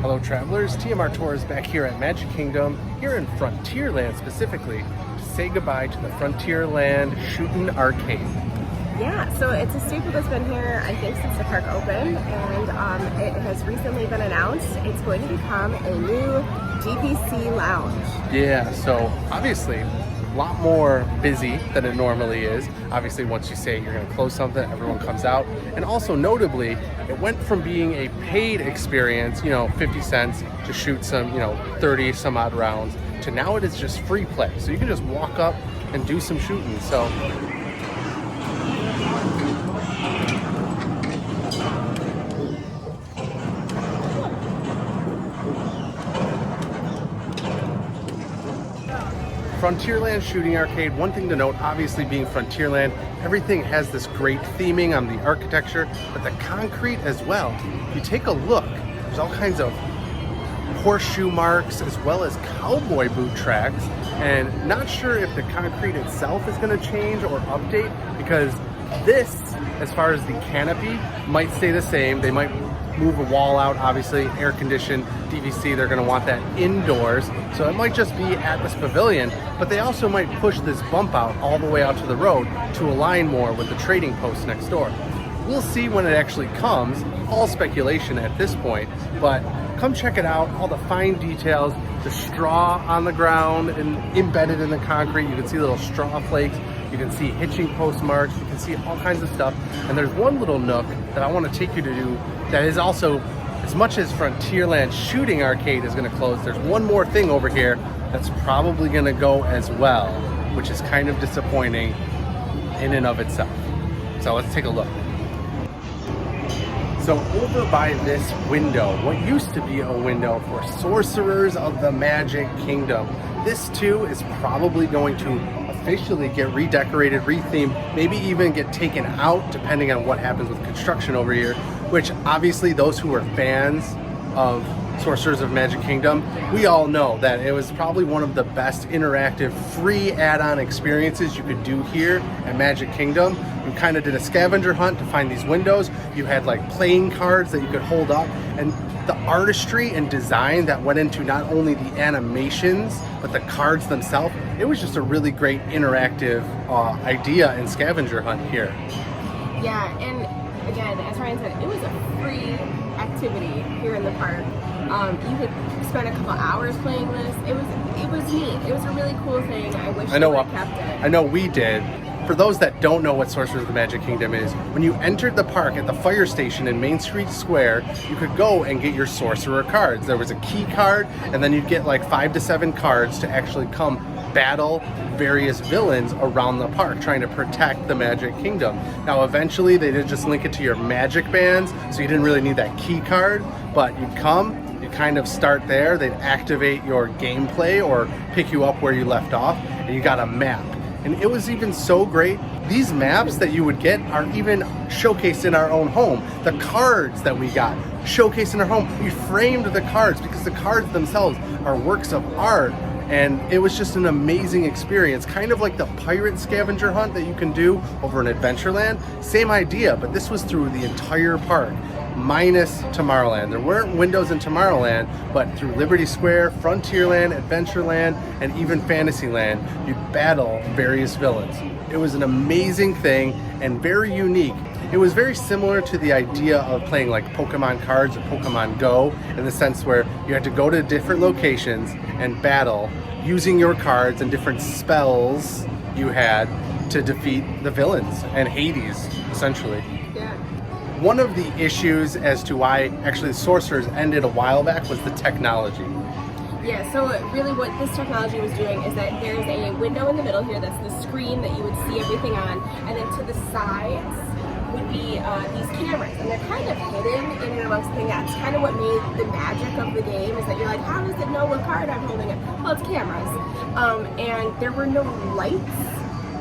Hello travelers, TMR Tours back here at Magic Kingdom, here in Frontierland specifically, to say goodbye to the Frontierland Shooting Arcade. Yeah, so it's a staple that's been here, I think, since the park opened, and it has recently been announced it's going to become a new DVC Lounge. Yeah, so obviously a lot more busy than it normally is. Obviously, once you say you're going to close something, everyone comes out. And also notably, it went from being a paid experience, 50 cents to shoot some, 30 some odd rounds, to now it is just free play. So you can just walk up and do some shooting. So Frontierland Shooting Arcade, one thing to note, obviously being Frontierland, everything has this great theming on the architecture, but the concrete as well. If you take a look, there's all kinds of horseshoe marks as well as cowboy boot tracks, and not sure if the concrete itself is going to change or update, because this, as far as the canopy, might stay the same. They might move a wall out, obviously, air-conditioned DVC, they're going to want that indoors, so it might just be at this pavilion, but they also might push this bump out all the way out to the road to align more with the trading post next door. We'll see when it actually comes, all speculation at this point, but come check it out, all the fine details, the straw on the ground and embedded in the concrete. You can see little straw flakes, you can see hitching post marks, you can see all kinds of stuff, and there's one little nook that I want to take you to do that is also, as much as Frontierland Shooting Arcade is going to close, there's one more thing over here that's probably going to go as well, which is kind of disappointing in and of itself. So let's take a look. So over by this window, what used to be a window for Sorcerers of the Magic Kingdom, this too is probably going to officially get redecorated, rethemed, maybe even get taken out depending on what happens with construction over here, which obviously those who are fans of Sorcerers of Magic Kingdom, we all know that it was probably one of the best interactive free add-on experiences you could do here at Magic Kingdom. You kind of did a scavenger hunt to find these windows. You had like playing cards that you could hold up, and the artistry and design that went into not only the animations but the cards themselves, it was just a really great interactive idea and scavenger hunt here. Yeah, and again, as Ryan said, it was a free activity here in the park. You could spend a couple hours playing this. It was neat. It was a really cool thing. I wish they would have kept it. I know we did. For those that don't know what Sorcerers of the Magic Kingdom is, when you entered the park at the fire station in Main Street Square, you could go and get your Sorcerer cards. There was a key card, and then you'd get like 5 to 7 cards to actually come battle various villains around the park trying to protect the Magic Kingdom. Now eventually they did just link it to your magic bands, so you didn't really need that key card, but you'd come, you kind of start there, they'd activate your gameplay or pick you up where you left off, and you got a map. And it was even so great, these maps that you would get are even showcased in our own home. The cards that we got showcased in our home, we framed the cards because the cards themselves are works of art. And it was just an amazing experience, kind of like the pirate scavenger hunt that you can do over in Adventureland. Same idea, but this was through the entire park, minus Tomorrowland. There weren't windows in Tomorrowland, but through Liberty Square, Frontierland, Adventureland, and even Fantasyland, you'd battle various villains. It was an amazing thing and very unique. It was very similar to the idea of playing like Pokemon cards or Pokemon Go, in the sense where you had to go to different locations and battle using your cards and different spells you had to defeat the villains and Hades, essentially. Yeah. One of the issues as to why actually Sorcerers ended a while back was the technology. Yeah, so really what this technology was doing is that there's a window in the middle here that's the screen that you would see everything on, and then to the sides would be these cameras, and they're kind of hidden in and amongst the thing. That's kind of what made the magic of the game, is that you're like, how does it know what card I'm holding it? Well, it's cameras. And there were no lights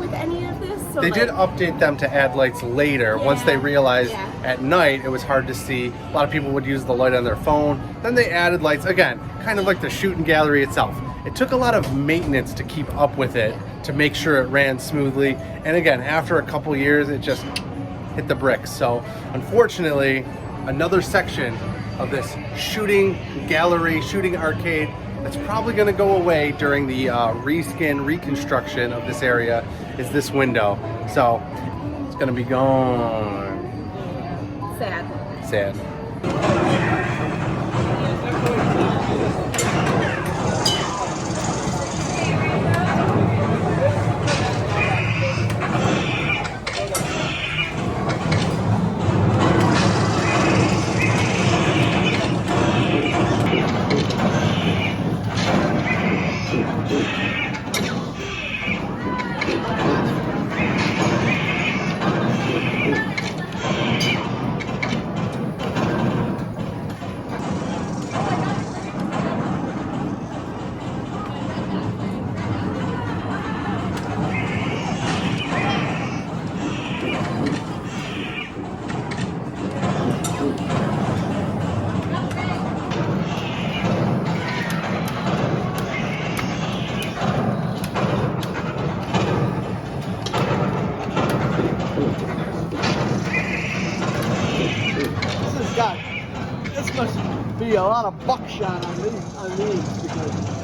with any of this. So they did update them to add lights later, once they realized at night it was hard to see. A lot of people would use the light on their phone. Then they added lights, again, kind of like the shooting gallery itself. It took a lot of maintenance to keep up with it, to make sure it ran smoothly. And again, after a couple years, it just hit the bricks. So unfortunately, another section of this shooting gallery, shooting arcade that's probably going to go away during the reconstruction of this area is this window. So it's going to be gone. Sad. Sad. This must be a lot of buckshot on these because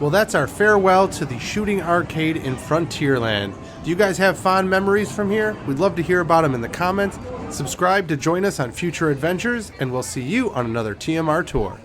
Well, that's our farewell to the shooting arcade in Frontierland. Do you guys have fond memories from here? We'd love to hear about them in the comments. Subscribe to join us on future adventures, and we'll see you on another TMR tour.